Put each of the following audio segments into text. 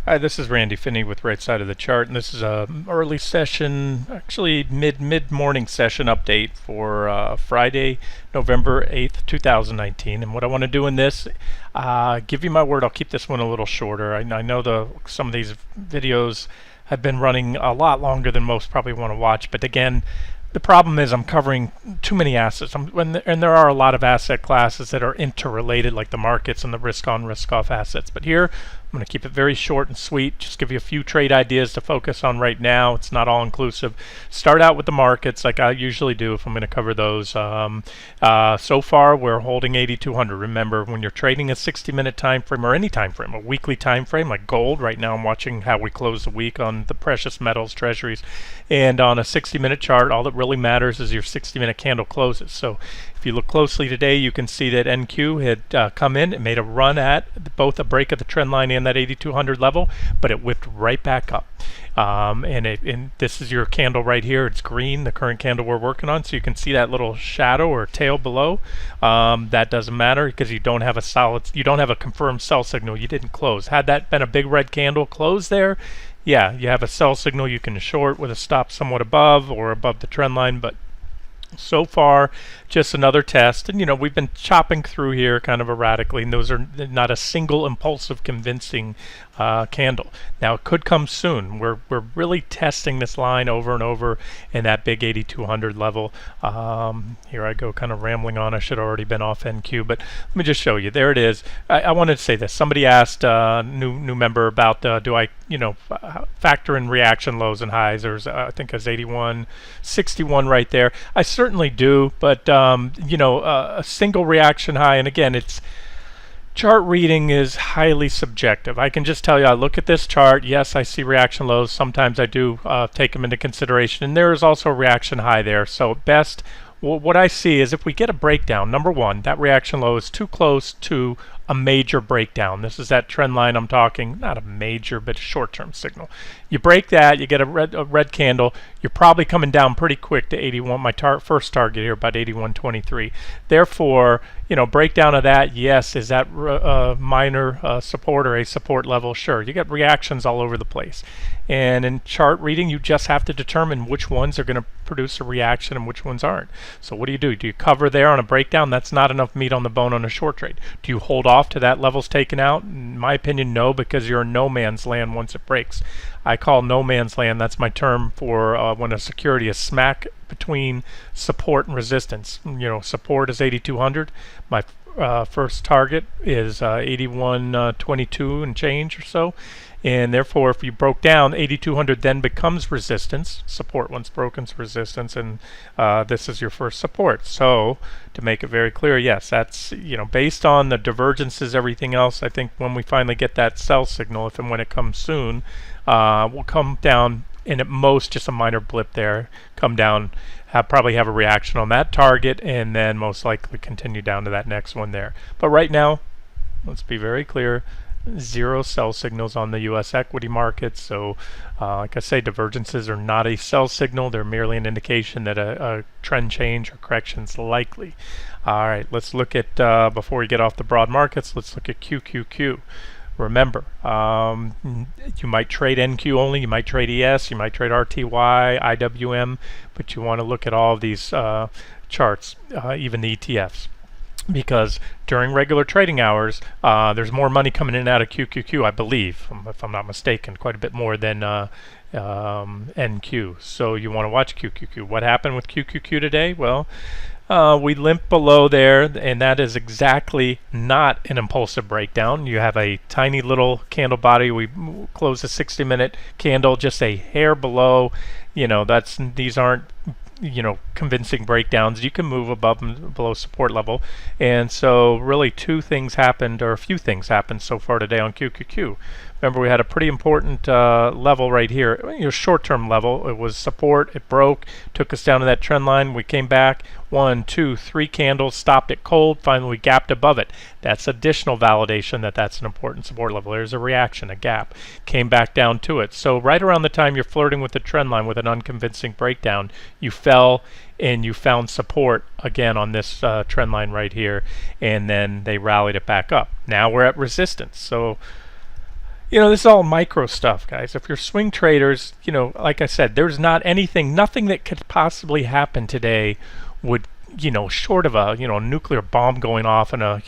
Hi, this is Randy Finney with Right Side of the Chart, and this is a early session, actually mid morning session update for Friday, November 8th, 2019. And what I want to do in this, give you my word, I'll keep this one a little shorter. I know some of these videos have been running a lot longer than most probably want to watch, but again, the problem is I'm covering too many assets, and there are a lot of asset classes that are interrelated, like the markets and the risk-on, risk-off assets. But here, I'm going to keep it very short and sweet, just give you a few trade ideas to focus on right now. It's not all-inclusive. Start out with the markets, like I usually do if I'm going to cover those. So far, we're holding 8,200. Remember, when you're trading a 60-minute time frame, or any time frame, a weekly time frame, like gold, right now I'm watching how we close the week on the precious metals, treasuries, and on a 60-minute chart, all that really matters is your 60-minute candle closes. So if you look closely today, you can see that NQ had come in and made a run at both a break of the trend line and that 8,200 level, but it whipped right back up. And this is your candle right here. It's green, the current candle we're working on. So you can see that little shadow or tail below. That doesn't matter because you don't have a confirmed sell signal. You didn't close. Had that been a big red candle close there, yeah, you have a sell signal you can short with a stop somewhat above or above the trend line, but so far just another test. And we've been chopping through here kind of erratically, and those are not a single impulsive convincing candle. Now it could come soon. We're really testing this line over and over in that big 8,200 level. Here I go kind of rambling on. I should have already been off NQ, but let me just show you. There it is. I wanted to say this. Somebody asked new member about do I factor in reaction lows and highs. There's I think it's 81.61 right there. I certainly do, but a single reaction high, and again, it's chart reading is highly subjective. I can just tell you, I look at this chart, yes, I see reaction lows. Sometimes I do take them into consideration, and there is also a reaction high there. So best, what I see is if we get a breakdown, number one, that reaction low is too close to a major breakdown. This is that trend line I'm talking, not a major, but a short-term signal. You break that, you get a red candle, you're probably coming down pretty quick to 81, my first target here, about 81.23. Therefore, breakdown of that, yes, is that minor support or a support level? Sure. You get reactions all over the place. And in chart reading, you just have to determine which ones are going to produce a reaction and which ones aren't. So what do? Do you cover there on a breakdown? That's not enough meat on the bone on a short trade. Do you hold off to that level's taken out? In my opinion, no, because you're in no man's land once it breaks. I call no man's land, that's my term for when a security is smack between support and resistance. Support is 8,200. My first target is 81.22 and change or so. And therefore, if you broke down, 8,200 then becomes resistance. Support once broken is resistance, and this is your first support. So, to make it very clear, yes, that's based on the divergences, everything else. I think when we finally get that sell signal, if and when it comes soon, we'll come down, and at most just a minor blip there. Come down, probably have a reaction on that target, and then most likely continue down to that next one there. But right now, let's be very clear. Zero sell signals on the U.S. equity markets. So like I say, divergences are not a sell signal. They're merely an indication that a trend change or correction is likely. All right, let's look at, before we get off the broad markets, let's look at QQQ. Remember, you might trade NQ only, you might trade ES, you might trade RTY, IWM, but you want to look at all of these charts, even the ETFs. Because during regular trading hours, there's more money coming in and out of QQQ, I believe, if I'm not mistaken, quite a bit more than NQ. So you want to watch QQQ. What happened with QQQ today? Well, we limp below there, and that is exactly not an impulsive breakdown. You have a tiny little candle body. We close a 60-minute candle just a hair below. These aren't convincing breakdowns. You can move above and below support level. And so really two things happened, or a few things happened so far today on QQQ. Remember, we had a pretty important level right here, short-term level. It was support, it broke, took us down to that trend line. We came back, 1, 2, 3 candles, stopped it cold, finally we gapped above it. That's additional validation that that's an important support level. There's a reaction, a gap, came back down to it. So right around the time you're flirting with the trend line with an unconvincing breakdown, you fell and you found support again on this trend line right here, and then they rallied it back up. Now we're at resistance. So This is all micro stuff, guys. If you're swing traders, like I said, there's not nothing that could possibly happen today would, short of a, nuclear bomb going off and a,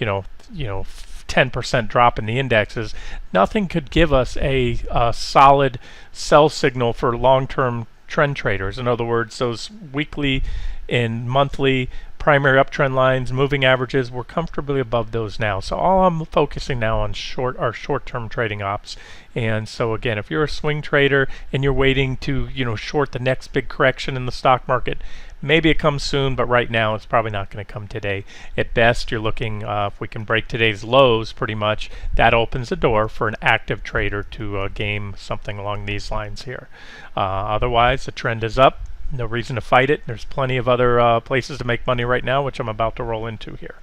10% drop in the indexes, nothing could give us a solid sell signal for long-term trend traders. In other words, those weekly and monthly primary uptrend lines, moving averages, we're comfortably above those now. So all I'm focusing now on short-term trading ops. And so again, if you're a swing trader and you're waiting to short the next big correction in the stock market, maybe it comes soon, but right now it's probably not going to come today. At best, you're looking, if we can break today's lows pretty much, that opens the door for an active trader to game something along these lines here. Otherwise, the trend is up. No reason to fight it. There's plenty of other places to make money right now, which I'm about to roll into here.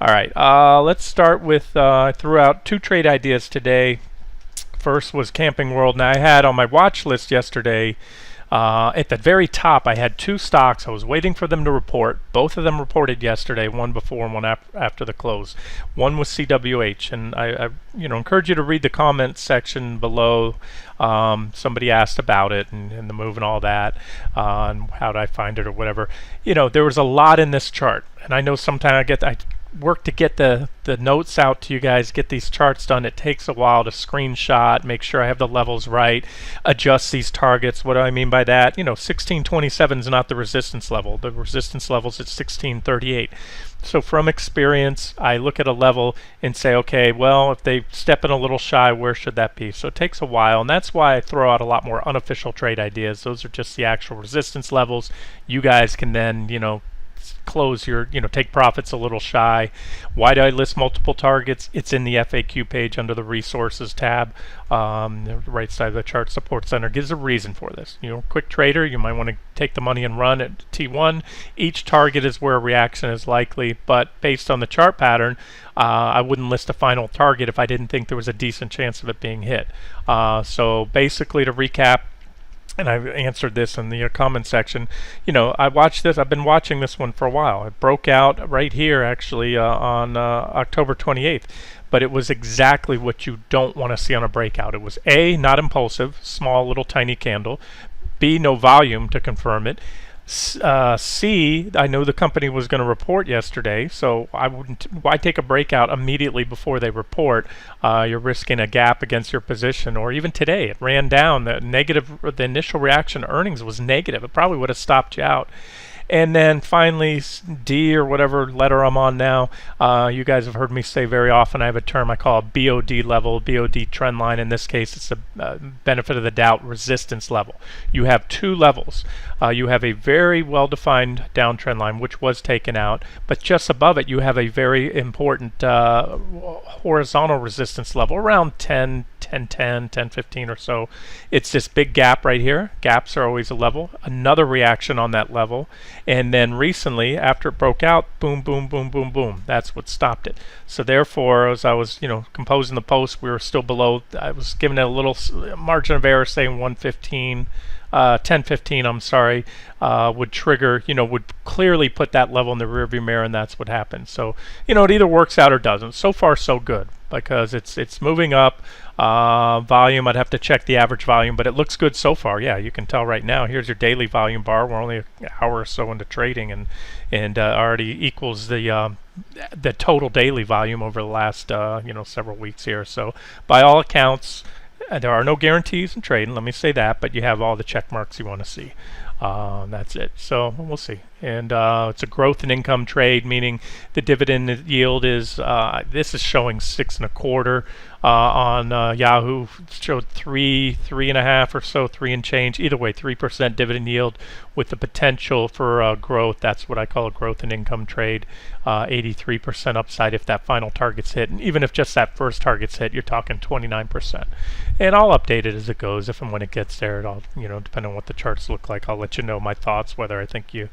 All right, let's start with, I threw out 2 trade ideas today. First was Camping World. Now, I had on my watch list yesterday, at the very top, I had 2 stocks. I was waiting for them to report. Both of them reported yesterday, one before and one after the close. One was CWH, and I encourage you to read the comments section below. Somebody asked about it and the move and all that, and how did I find it or whatever. There was a lot in this chart, and I know sometimes I work to get the notes out to you guys, get these charts done. It takes a while to screenshot, make sure I have the levels right, adjust these targets. What do I mean by that? 1627 is not the resistance level. The resistance level is at 1638. So from experience, I look at a level and say, okay, well, if they step in a little shy, where should that be? So it takes a while, and that's why I throw out a lot more unofficial trade ideas. Those are just the actual resistance levels. You guys can then, close your, take profits a little shy. Why do I list multiple targets? It's in the FAQ page under the resources tab. The right side of the chart support center gives a reason for this. Quick trader, you might want to take the money and run at T1. Each target is where a reaction is likely, but based on the chart pattern, I wouldn't list a final target if I didn't think there was a decent chance of it being hit. So basically, to recap, and I've answered this in the comment section, I watched this. I've been watching this one for a while. It broke out right here, actually, on October 28th. But it was exactly what you don't want to see on a breakout. It was A, not impulsive, small, little, tiny candle. B, no volume to confirm it. C, I know the company was going to report yesterday, so why take a breakout immediately before they report? You're risking a gap against your position. Or even today, it ran down. The initial reaction to earnings was negative. It probably would have stopped you out. And then finally, D, or whatever letter I'm on now, you guys have heard me say very often, I have a term I call a BOD level, BOD trend line. In this case, it's a benefit of the doubt resistance level. You have 2 levels. You have a very well-defined downtrend line, which was taken out, but just above it, you have a very important horizontal resistance level, around 10, 1015 or so. It's this big gap right here. Gaps are always a level. Another reaction on that level. And then recently, after it broke out, boom, boom, boom, boom, boom. That's what stopped it. So therefore, as I was, composing the post, we were still below. I was giving it a little margin of error, saying 1015, I'm sorry, would trigger, would clearly put that level in the rearview mirror, and that's what happened. So, it either works out or doesn't. So far, so good, because it's moving up. Volume, I'd have to check the average volume, but it looks good so far. Yeah, you can tell right now. Here's your daily volume bar. We're only an hour or so into trading, and already equals the total daily volume over the last several weeks here. So by all accounts, there are no guarantees in trading. Let me say that, but you have all the check marks you want to see. That's it. So we'll see. And it's a growth and income trade, meaning the dividend yield is, this is showing 6.25 on Yahoo. It showed 3.5 or so, 3 and change. Either way, 3% dividend yield with the potential for growth. That's what I call a growth and income trade. 83% upside if that final target's hit. And even if just that first target's hit, you're talking 29%. And I'll update it as it goes. If and when it gets there, it'll, depending on what the charts look like, I'll let you know my thoughts, whether I think you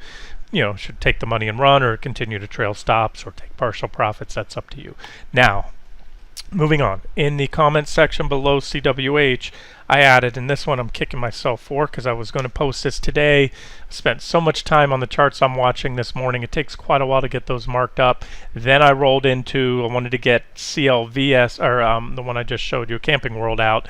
should take the money and run, or continue to trail stops, or take partial profits. That's up to you. Now, Moving on, in the comments section below CWH, I added, and this one I'm kicking myself for because I was going to post this today. I spent so much time on the charts I'm watching this morning. It takes quite a while to get those marked up. Then I rolled into, I wanted to get CLVS, or the one I just showed you, Camping World out.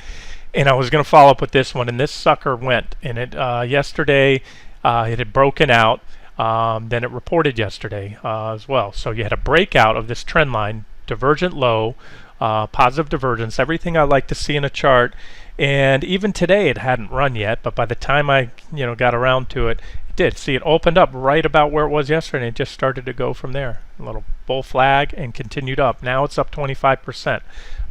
And I was going to follow up with this one, and this sucker went. And it yesterday, it had broken out. Then it reported yesterday as well. So you had a breakout of this trend line, divergent low, positive divergence, everything I like to see in a chart. And even today it hadn't run yet, but by the time I got around to it, it did. See, it opened up right about where it was yesterday, and it just started to go from there. A little bull flag and continued up. Now it's up 25%.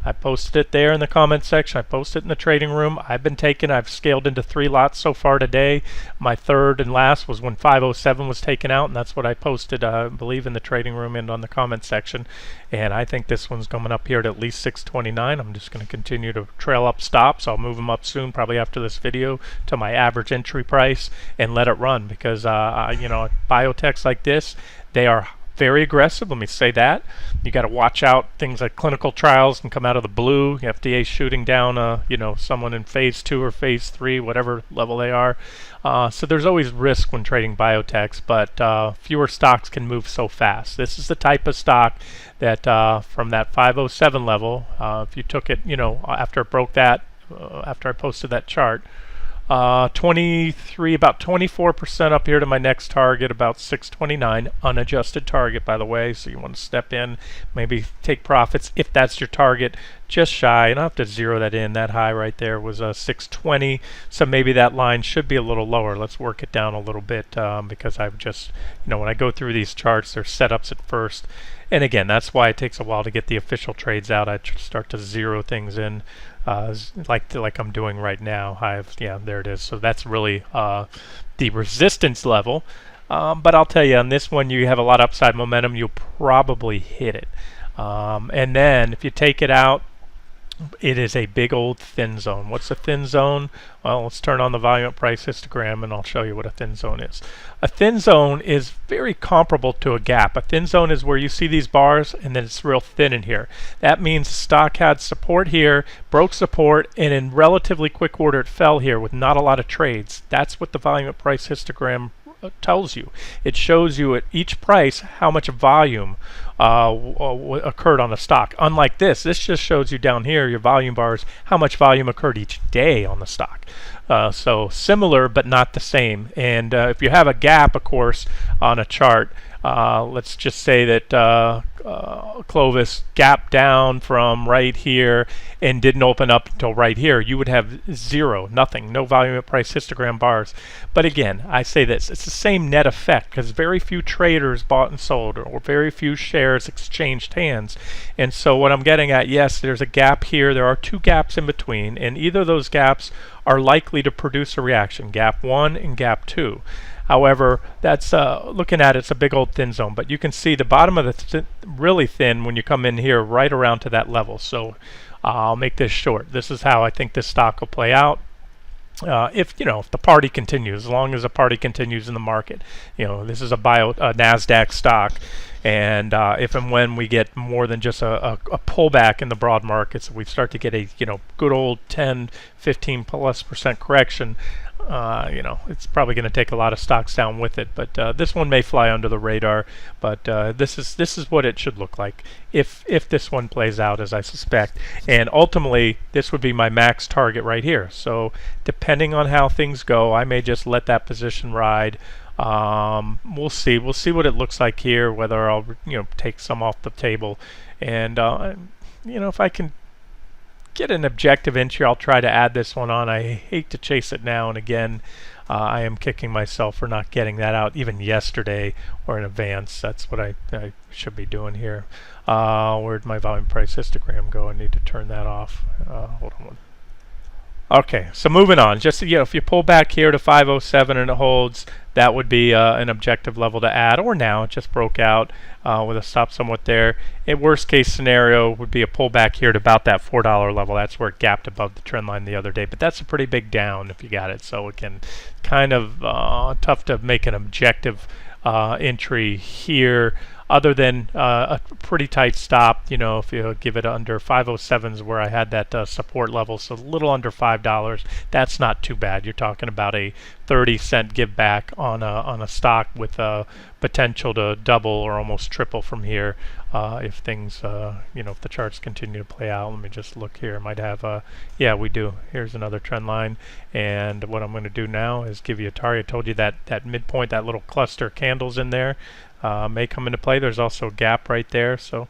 I posted it there in the comments section. I posted it in the trading room. I've scaled into 3 lots so far today. My third and last was when 507 was taken out, and that's what I posted, I believe, in the trading room and on the comments section. And I think this one's coming up here at least 629. I'm just going to continue to trail up stops. I'll move them up soon, probably after this video, to my average entry price and let it run because, biotechs like this, they are very aggressive. Let me say that. You got to watch out. Things like clinical trials can come out of the blue. FDA shooting down, someone in phase 2 or phase 3, whatever level they are. So there's always risk when trading biotechs, but fewer stocks can move so fast. This is the type of stock that from that 507 level, if you took it, after it broke that, after I posted that chart, 23, about 24% up here to my next target, about 629, unadjusted target, by the way. So you want to step in, maybe take profits if that's your target, just shy. And I'll have to zero that in. That high right there was 620, so maybe that line should be a little lower. Let's work it down a little bit because I've just, when I go through these charts, there's setups at first. And again, that's why it takes a while to get the official trades out. I start to zero things in. Like I'm doing right now. There it is. So that's really the resistance level. But I'll tell you, on this one, you have a lot of upside momentum. You'll probably hit it. And then if you take it out, it is a big old thin zone. What's a thin zone? Well, let's turn on the volume at price histogram and I'll show you what a thin zone is. A thin zone is very comparable to a gap. A thin zone is where you see these bars and then it's real thin in here. That means stock had support here, broke support, and in relatively quick order it fell here with not a lot of trades. That's what the volume at price histogram tells you. It shows you at each price how much volume occurred on a stock. Unlike this just shows you down here, your volume bars, how much volume occurred each day on the stock. So similar but not the same. And if you have a gap, of course, on a chart, let's just say that Clovis gapped down from right here and didn't open up until right here, you would have zero, nothing, no volume at price histogram bars. But again, I say this, it's the same net effect because very few traders bought and sold or very few shares exchanged hands. And so what I'm getting at, yes, there's a gap here, there are 2 gaps in between, and either of those gaps are likely to produce a reaction, gap 1 and gap 2. However, that's looking at it's a big old thin zone, but you can see the bottom of the really thin when you come in here right around to that level. So I'll make this short. This is how I think this stock will play out. If the party continues, as long as the party continues in the market, this is a Nasdaq stock, and if and when we get more than just a pullback in the broad markets, we start to get a good old 10-15+% correction. It's probably going to take a lot of stocks down with it, but this one may fly under the radar. But this is what it should look like if this one plays out as I suspect. And ultimately, this would be my max target right here. So depending on how things go, I may just let that position ride. We'll see. We'll see what it looks like here. Whether I'll take some off the table, and if I can get an objective entry, I'll try to add this one on. I hate to chase it now, and again, I am kicking myself for not getting that out even yesterday or in advance. That's what I should be doing here. Where'd my volume price histogram go? I need to turn that off. Hold on. Okay, so moving on. Just if you pull back here to 507 and it holds, that would be an objective level to add. Or now it just broke out with a stop somewhat there. A worst case scenario would be a pullback here to about that $4 level. That's where it gapped above the trend line the other day. But that's a pretty big down if you got it. So it can kind of tough to make an objective entry here. other than a pretty tight stop. You know, if you give it under 507s where I had that support level, so a little under $5, that's not too bad. You're talking about a 30-cent give back on a stock with potential to double or almost triple from here if things, if the charts continue to play out. Let me just look here. Might have, yeah, we do. Here's another trend line, and what I'm going to do now is give you a target. I told you that midpoint, that little cluster of candles in there may come into play. There's also a gap right there, so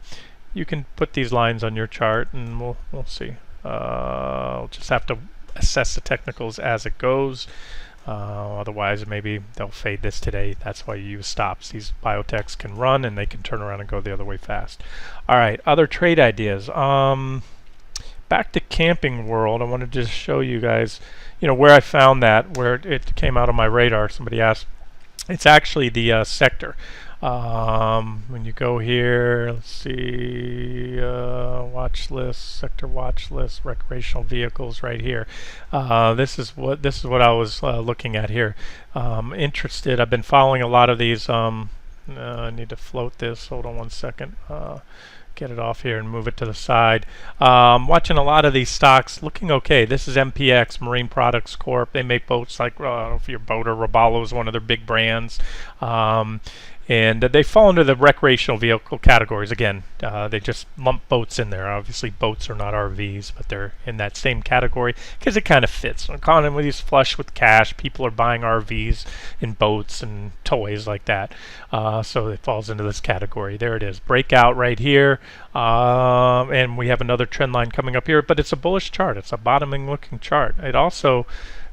you can put these lines on your chart, and we'll see. We'll just have to assess the technicals as it goes. Otherwise, maybe they'll fade this today. That's why you use stops. These biotechs can run and they can turn around and go the other way fast. All right, other trade ideas. Back to Camping World. I wanted to just show you guys, where I found that, where it came out on my radar. Somebody asked. It's actually the sector. When you go here, let's see, watch list, sector watch list, recreational vehicles, right here. This is what I was looking at here. Interested. I've been following a lot of these. I need to float this. Hold on one second. Get it off here and move it to the side. Watching a lot of these stocks looking okay. This is MPX, Marine Products Corp. They make boats like, I don't know if your boat or Robalo is one of their big brands. And they fall into the recreational vehicle categories. Again, they just lump boats in there. Obviously, boats are not RVs, but they're in that same category because it kind of fits. Economy is flush with cash. People are buying RVs and boats and toys like that. So it falls into this category. There it is. Breakout right here. And we have another trend line coming up here, but it's a bullish chart. It's a bottoming looking chart. It also,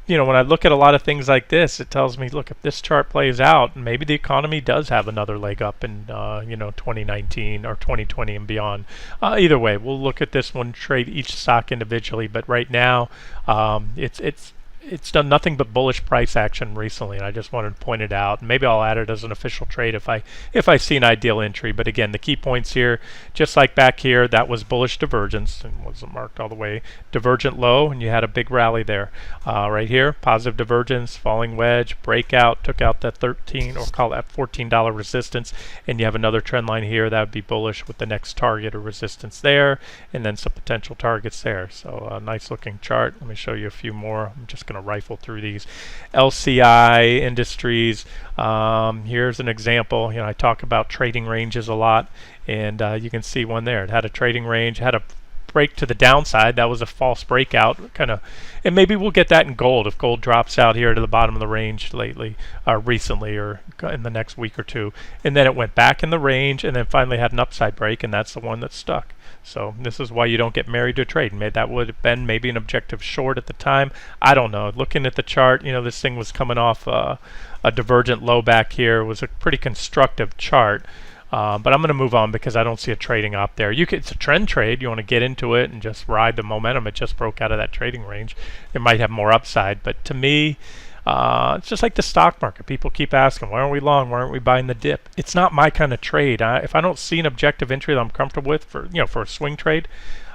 when I look at a lot of things like this, it tells me, look, if this chart plays out, maybe the economy does have another leg up in 2019 or 2020 and beyond. Either way, we'll look at this one, trade each stock individually, but right now it's done nothing but bullish price action recently, and I just wanted to point it out. Maybe I'll add it as an official trade if I see an ideal entry. But again, the key points here, just like back here, that was bullish divergence and wasn't marked all the way. Divergent low, and you had a big rally there. Right here, positive divergence, falling wedge, breakout, took out that 13 or call that $14 resistance, and you have another trend line here that would be bullish with the next target or resistance there, and then some potential targets there. So a nice looking chart. Let me show you a few more. I'm just going to rifle through these. LCI Industries, here's an example. I talk about trading ranges a lot, and you can see one there. It had a trading range, had a break to the downside. That was a false breakout, and maybe we'll get that in gold if gold drops out here to the bottom of the range recently, or in the next week or two, and then it went back in the range and then finally had an upside break, and that's the one that stuck. So this is why you don't get married to a trade. That would have been maybe an objective short at the time. I don't know. Looking at the chart, this thing was coming off a divergent low back here. It was a pretty constructive chart. But I'm going to move on because I don't see a trading op there. It's a trend trade. You want to get into it and just ride the momentum. It just broke out of that trading range. It might have more upside. But to me, it's just like the stock market. People keep asking, why aren't we long? Why aren't we buying the dip? It's not my kind of trade. If I don't see an objective entry that I'm comfortable with for a swing trade,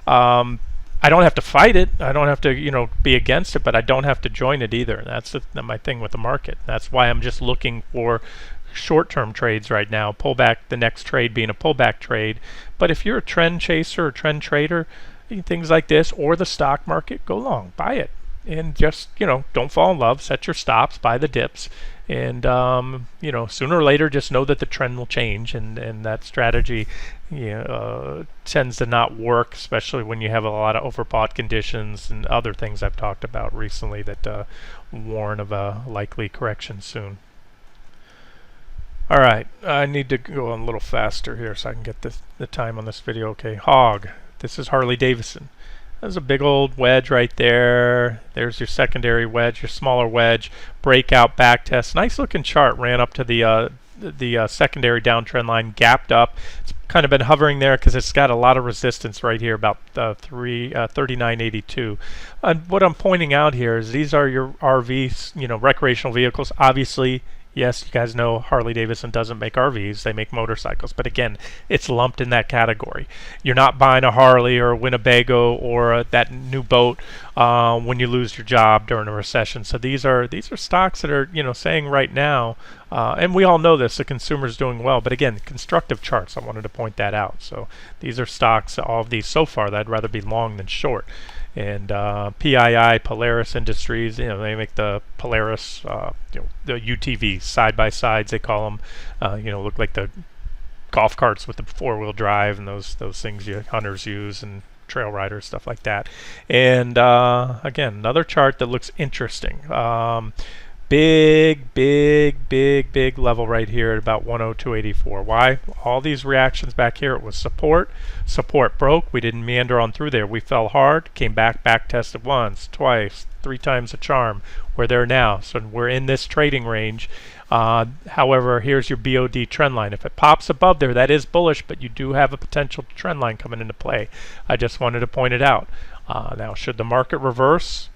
I don't have to fight it. I don't have to be against it, but I don't have to join it either. That's my thing with the market. That's why I'm just looking for short-term trades right now. Pullback, the next trade being a pullback trade. But if you're a trend chaser or trend trader, things like this or the stock market, go long, buy it. And just, don't fall in love, set your stops, buy the dips, and, sooner or later just know that the trend will change, and that strategy tends to not work, especially when you have a lot of overbought conditions and other things I've talked about recently that warn of a likely correction soon. All right, I need to go on a little faster here so I can get the time on this video. Okay, Hog, this is Harley Davidson. There's a big old wedge right there. There's your secondary wedge, your smaller wedge, breakout back test. Nice looking chart. Ran up to the secondary downtrend line, gapped up. It's kind of been hovering there because it's got a lot of resistance right here, about 39.82. And what I'm pointing out here is these are your RVs, recreational vehicles. Obviously, Yes, you guys know Harley Davidson doesn't make RVs, they make motorcycles, but again, it's lumped in that category. You're not buying a Harley or a Winnebago or that new boat when you lose your job during a recession. So these are stocks that are, saying right now, and we all know this, the consumer's doing well, but again, constructive charts, I wanted to point that out. So these are stocks, all of these so far, that I'd rather be long than short. And PII, Polaris Industries, they make the Polaris, the UTVs, side-by-sides, they call them, look like the golf carts with the four-wheel drive and those things hunters use and trail riders, stuff like that. And again, another chart that looks interesting. Big level right here at about 102.84. Why? All these reactions back here, it was support broke, we didn't meander on through there, we fell hard, came back tested once, twice, 3 times a charm. We're there now, so we're in this trading range. However, here's your BOD trend line. If it pops above there, that is bullish, but you do have a potential trend line coming into play. I just wanted to point it out. Now, should the market reverse,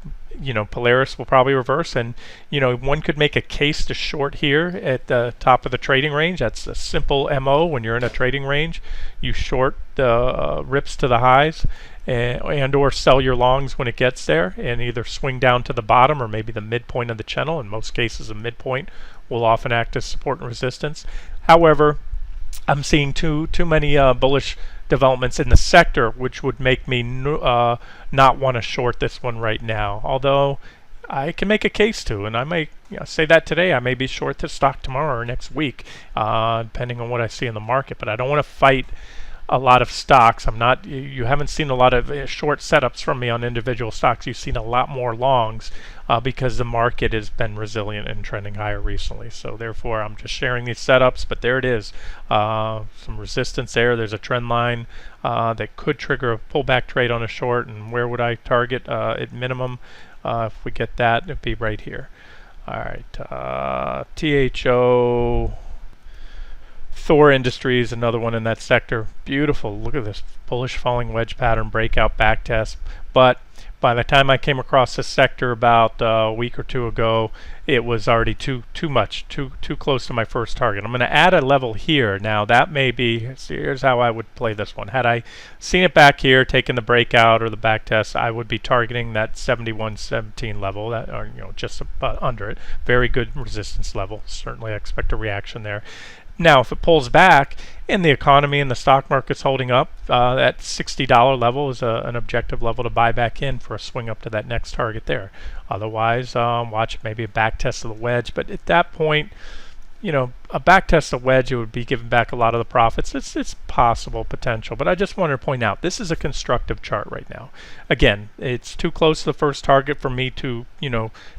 Polaris will probably reverse, and one could make a case to short here at the top of the trading range. That's a simple MO when you're in a trading range. You short the rips to the highs, and or sell your longs when it gets there, and either swing down to the bottom or maybe the midpoint of the channel. In most cases, a midpoint will often act as support and resistance. However, I'm seeing too many bullish developments in the sector, which would make me not want to short this one right now. Although I can make a case to, and I may say that today. I may be short this stock tomorrow or next week, depending on what I see in the market. But I don't want to fight a lot of stocks. You haven't seen a lot of short setups from me on individual stocks. You've seen a lot more longs because the market has been resilient and trending higher recently. So therefore, I'm just sharing these setups. But there it is, some resistance there. There's a trend line that could trigger a pullback trade on a short. And where would I target at minimum? If we get that, it'd be right here. All right, THO. Thor Industries, another one in that sector. Beautiful. Look at this bullish falling wedge pattern, breakout back test. But by the time I came across this sector about a week or two ago, it was already too close to my first target. I'm going to add a level here. Now that may be, here's how I would play this one. Had I seen it back here, taken the breakout or the back test, I would be targeting that 71.17 level, that, or just about under it. Very good resistance level. Certainly I expect a reaction there. Now, if it pulls back and the economy and the stock market's holding up, that $60 level is an objective level to buy back in for a swing up to that next target there. Otherwise, watch maybe a back test of the wedge. But at that point, a back test of wedge, it would be giving back a lot of the profits. It's possible potential, but I just wanted to point out this is a constructive chart right now. Again, it's too close to the first target for me to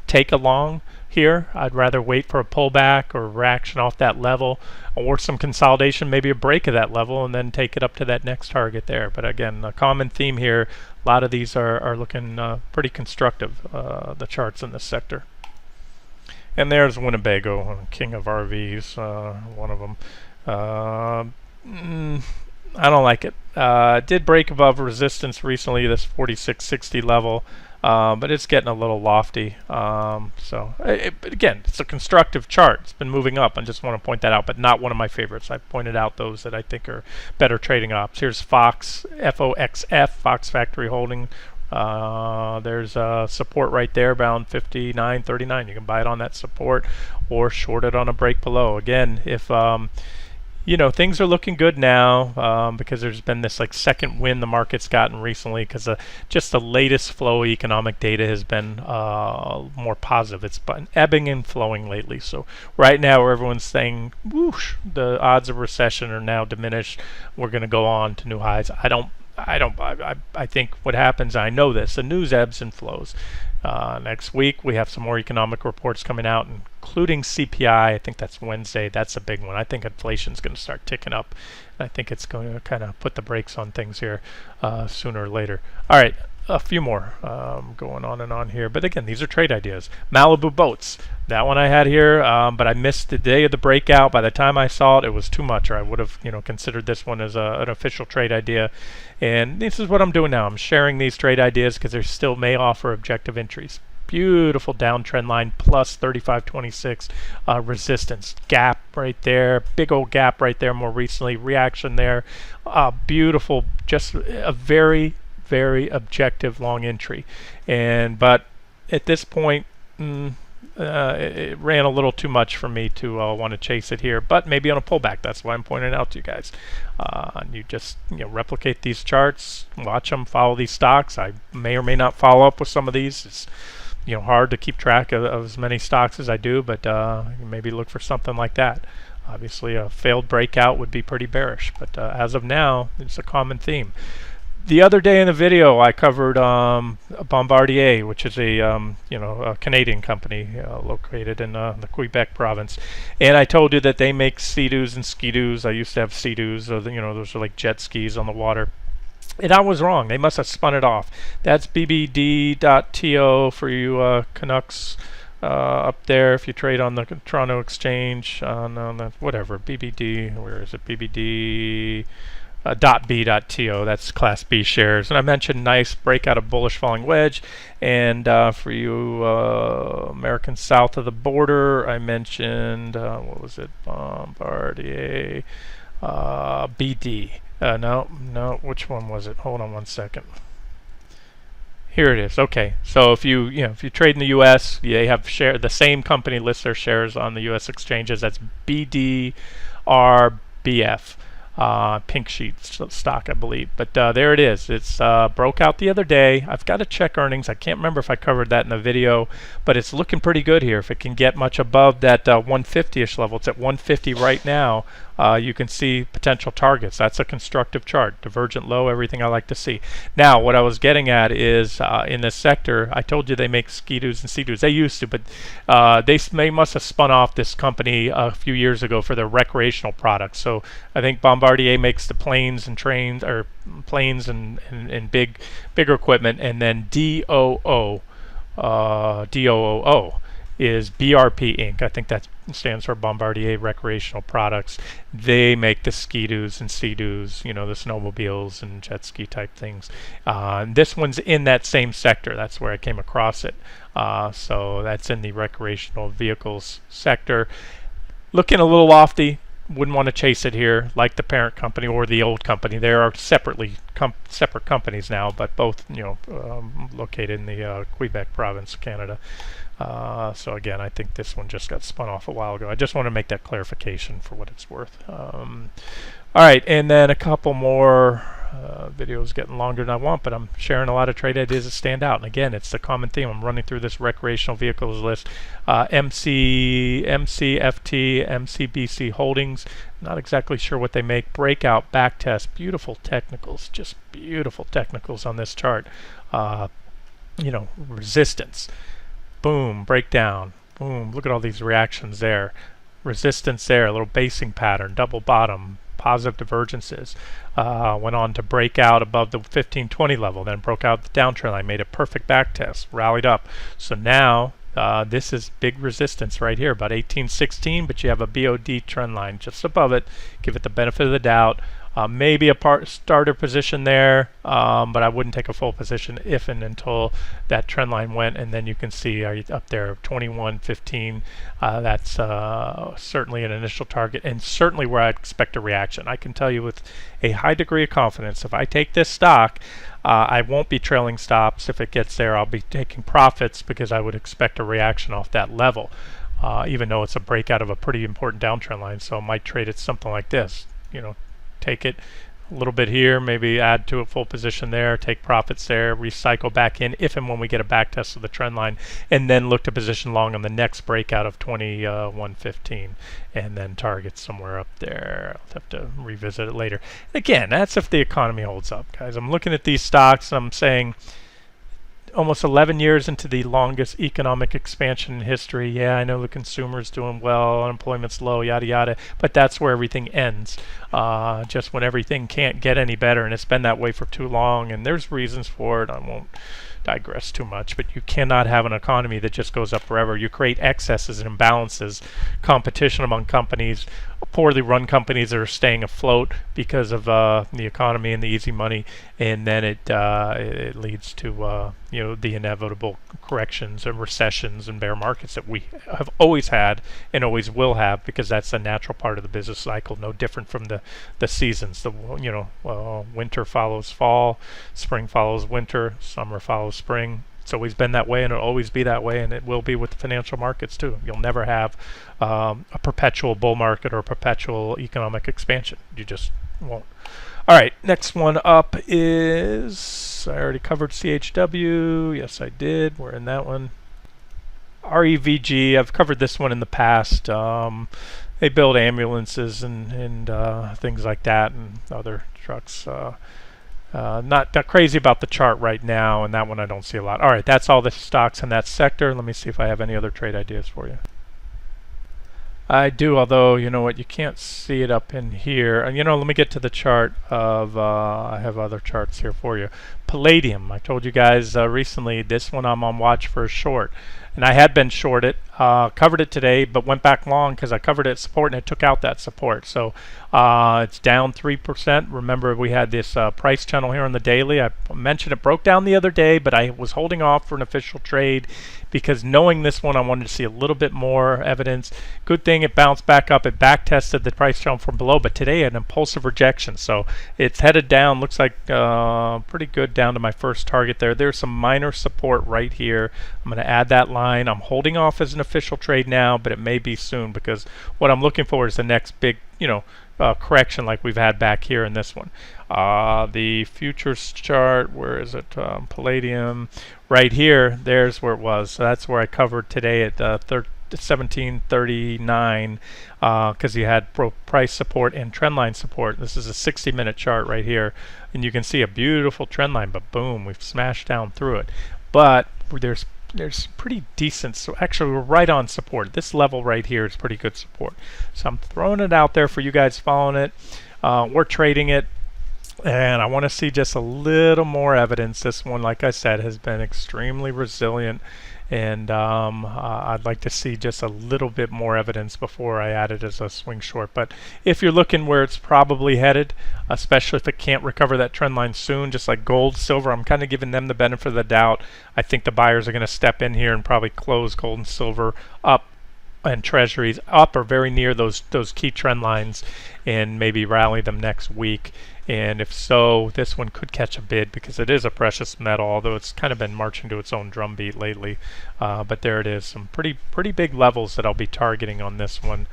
take a long here. I'd rather wait for a pullback or a reaction off that level, or some consolidation, maybe a break of that level, and then take it up to that next target there. But again, a common theme here, a lot of these are looking pretty constructive, the charts in this sector. And there's Winnebago, king of RVs, one of them. I don't like it. Did break above resistance recently, this 46.60 level, but it's getting a little lofty. But again, it's a constructive chart. It's been moving up. I just want to point that out, but not one of my favorites. I pointed out those that I think are better trading ops. Here's Fox, FOXF, Fox Factory Holding. There's support right there, around 59.39. You can buy it on that support or short it on a break below. Again, if things are looking good now because there's been this second wind the market's gotten recently, because just the latest flow of economic data has been more positive. It's been ebbing and flowing lately. So right now where everyone's saying, whoosh, the odds of recession are now diminished, we're going to go on to new highs. I think what happens, I know this, the news ebbs and flows. Next week we have some more economic reports coming out, including CPI. I think that's Wednesday. That's a big one. I think inflation's going to start ticking up. I think it's going to kind of put the brakes on things here sooner or later. All right, a few more going on and on here. But again, these are trade ideas. Malibu Boats. That one I had here, but I missed the day of the breakout. By the time I saw it, it was too much, or I would have considered this one as an official trade idea. And this is what I'm doing now. I'm sharing these trade ideas because they still may offer objective entries. Beautiful downtrend line plus 35.26 resistance. Gap right there. Big old gap right there more recently. Reaction there. Beautiful. Just a very, very objective long entry. But at this point, it ran a little too much for me to want to chase it here, but maybe on a pullback. That's why I'm pointing it out to you guys. You just replicate these charts, watch them, follow these stocks. I may or may not follow up with some of these. It's hard to keep track of as many stocks as I do, but maybe look for something like that. Obviously, a failed breakout would be pretty bearish, but as of now, it's a common theme. The other day in the video, I covered Bombardier, which is a Canadian company located in the Quebec province, and I told you that they make Sea-Doos and Ski-Doos. I used to have Sea-Doos, those are like jet skis on the water. And I was wrong. They must have spun it off. That's BBD.to for you Canucks up there. If you trade on the Toronto Exchange, on the whatever BBD, where is it? BBD. .b.to, that's Class B shares. And I mentioned nice breakout of bullish falling wedge. And for you Americans south of the border, I mentioned, what was it? Bombardier, BD. No, which one was it? Hold on one second. Here it is. Okay, so if you trade in the U.S., they have the same company lists their shares on the U.S. exchanges. That's BDRBF. Pink sheet stock, I believe. But there it is. It's broke out the other day. I've got to check earnings. I can't remember if I covered that in the video, but it's looking pretty good here. If it can get much above that 150-ish level, it's at 150 right now. You can see potential targets. That's a constructive chart. Divergent low, everything I like to see. Now, what I was getting at is in this sector, I told you they make Ski-Doos and Sea-Doos. They used to, but they must have spun off this company a few years ago for their recreational products. So I think Bombardier makes the planes and trains, or planes and bigger equipment, and then DOOO is BRP Inc. I think that stands for Bombardier Recreational Products. They make the Ski-Doos and Sea-Doos, the snowmobiles and jet ski type things. This one's in that same sector. That's where I came across it. So that's in the recreational vehicles sector. Looking a little lofty. Wouldn't want to chase it here like the parent company or the old company. They are separate companies now, but both located in the Quebec province, Canada. So again, I think this one just got spun off a while ago. I just want to make that clarification for what it's worth. All right, and then a couple more videos getting longer than I want, but I'm sharing a lot of trade ideas that stand out. And again, it's the common theme. I'm running through this recreational vehicles list. MCFT, MCBC Holdings. Not exactly sure what they make. Breakout, back test, beautiful technicals, just beautiful technicals on this chart. Resistance. Boom, breakdown. Boom, look at all these reactions there. Resistance there, a little basing pattern, double bottom, positive divergences. Went on to break out above the 1520 level, then broke out the downtrend line, made a perfect back test, rallied up. So now this is big resistance right here, about 1816, but you have a BOD trend line just above it. Give it the benefit of the doubt. Maybe a starter position there, but I wouldn't take a full position if and until that trend line went, and then you can see up there 21.15. That's certainly an initial target, and certainly where I expect a reaction. I can tell you with a high degree of confidence, if I take this stock, I won't be trailing stops. If it gets there, I'll be taking profits because I would expect a reaction off that level, even though it's a breakout of a pretty important downtrend line. So I might trade it something like this, take it a little bit here, maybe add to a full position there, take profits there, recycle back in if and when we get a back test of the trend line, and then look to position long on the next breakout of 21.15 and then target somewhere up there. I'll have to revisit it later. Again, that's if the economy holds up, guys. I'm looking at these stocks and I'm saying almost 11 years into the longest economic expansion in history. Yeah, I know the consumer's doing well, unemployment's low, yada yada, but that's where everything ends. Just when everything can't get any better, and it's been that way for too long, and there's reasons for it. I won't digress too much, but you cannot have an economy that just goes up forever. You create excesses and imbalances, competition among companies, poorly run companies that are staying afloat because of the economy and the easy money, and then it leads to the inevitable corrections and recessions and bear markets that we have always had and always will have, because that's a natural part of the business cycle, no different from the seasons. Winter follows fall, spring follows winter, summer follows spring. It's always been that way, and it'll always be that way, and it will be with the financial markets too. You'll never have a perpetual bull market or a perpetual economic expansion. You just won't. All right, next one up is, I already covered CHW. Yes, I did. We're in that one. REVG, I've covered this one in the past. They build ambulances and things like that, and other trucks. Not crazy about the chart right now, and that one I don't see a lot. All right, that's all the stocks in that sector. Let me see if I have any other trade ideas for you. I do, although you know what, you can't see it up in here. And let me get to the chart of, I have other charts here for you. Palladium, I told you guys recently, this one I'm on watch for a short. And I had been short it, covered it today, but went back long because I covered it at support and it took out that support. So it's down 3%. Remember, we had this price channel here on the daily. I mentioned it broke down the other day, but I was holding off for an official trade because knowing this one, I wanted to see a little bit more evidence. Good thing it bounced back up. It back tested the price channel from below, but today an impulsive rejection. So it's headed down. Looks like pretty good down to my first target there. There's some minor support right here. I'm going to add that line. I'm holding off as an official trade now, but it may be soon, because what I'm looking for is the next big, correction like we've had back here in this one. The futures chart, where is it? Palladium, right here. There's where it was. So that's where I covered today at 1739, because you had price support and trendline support. This is a 60-minute chart right here, and you can see a beautiful trend line, but boom, we've smashed down through it. But there's pretty decent, so actually we're right on support. This level right here is pretty good support. So I'm throwing it out there for you guys following it. We're trading it, and I want to see just a little more evidence. This one, like I said, has been extremely resilient, and I'd like to see just a little bit more evidence before I add it as a swing short. But if you're looking where it's probably headed, especially if it can't recover that trend line soon, just like gold, silver, I'm kind of giving them the benefit of the doubt. I think the buyers are going to step in here and probably close gold and silver up, and treasuries up or very near those key trend lines, and maybe rally them next week. And if so, this one could catch a bid because it is a precious metal, although it's kind of been marching to its own drumbeat lately. But there it is, some pretty big levels that I'll be targeting on this one.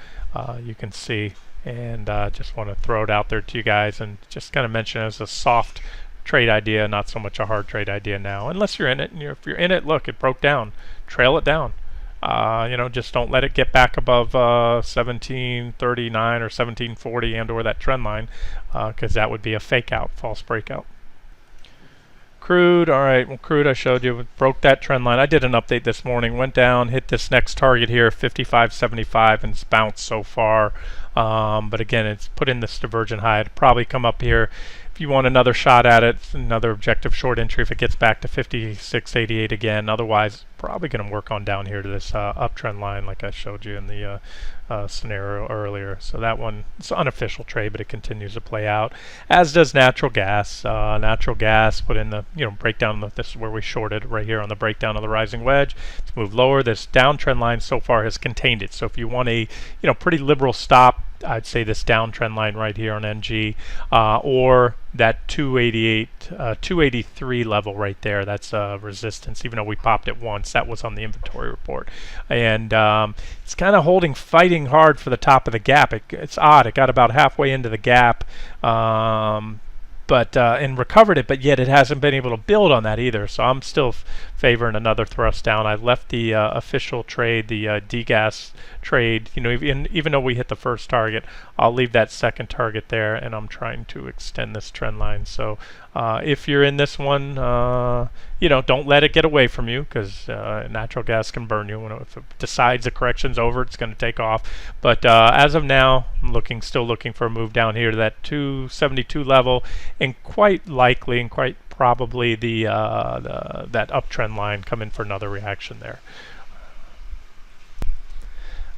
You can see, and just want to throw it out there to you guys and just kind of mention it as a soft trade idea, not so much a hard trade idea now, unless you're in it. And if you're in it, look, it broke down, trail it down. Just don't let it get back above 1739 or 1740 and or that trend line, because that would be a fake out, false breakout. Crude, all right, well, crude I showed you, broke that trend line. I did an update this morning, went down, hit this next target here, 55.75, and it's bounced so far. But again, it's put in this divergent high. It'd probably come up here. If you want another shot at it, another objective short entry if it gets back to 56.88 again. Otherwise, probably going to work on down here to this uptrend line like I showed you in the scenario earlier. So that one, it's an unofficial trade, but it continues to play out, as does natural gas. Natural gas put in the breakdown. This is where we shorted right here on the breakdown of the rising wedge. It's moved lower. This downtrend line so far has contained it. So if you want a pretty liberal stop, I'd say this downtrend line right here on NG, or that 288, 283 level right there. That's resistance. Even though we popped it once, that was on the inventory report, and it's kind of fighting hard for the top of the gap. It's odd. It got about halfway into the gap, and recovered it, but yet it hasn't been able to build on that either. So I'm still favoring another thrust down. I left the official trade, the degas trade, even though we hit the first target, I'll leave that second target there, and I'm trying to extend this trend line. So if you're in this one, don't let it get away from you, because natural gas can burn you. If it decides the correction's over, it's going to take off. But as of now, I'm still looking for a move down here to that 272 level, and quite likely and quite probably that uptrend line come in for another reaction there.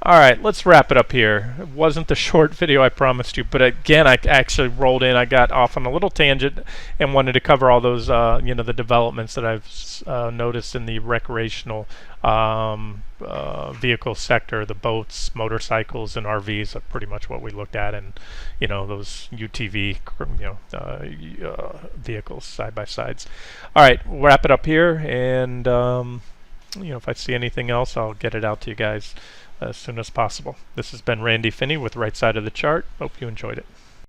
All right, let's wrap it up here. It wasn't the short video I promised you, but again, I actually rolled in. I got off on a little tangent and wanted to cover all those, the developments that I've noticed in the recreational vehicle sector, the boats, motorcycles, and RVs are pretty much what we looked at, and those UTV, vehicles, side by sides. All right, we'll wrap it up here, and if I see anything else, I'll get it out to you guys as soon as possible. This has been Randy Finney with Right Side of the Chart. Hope you enjoyed it.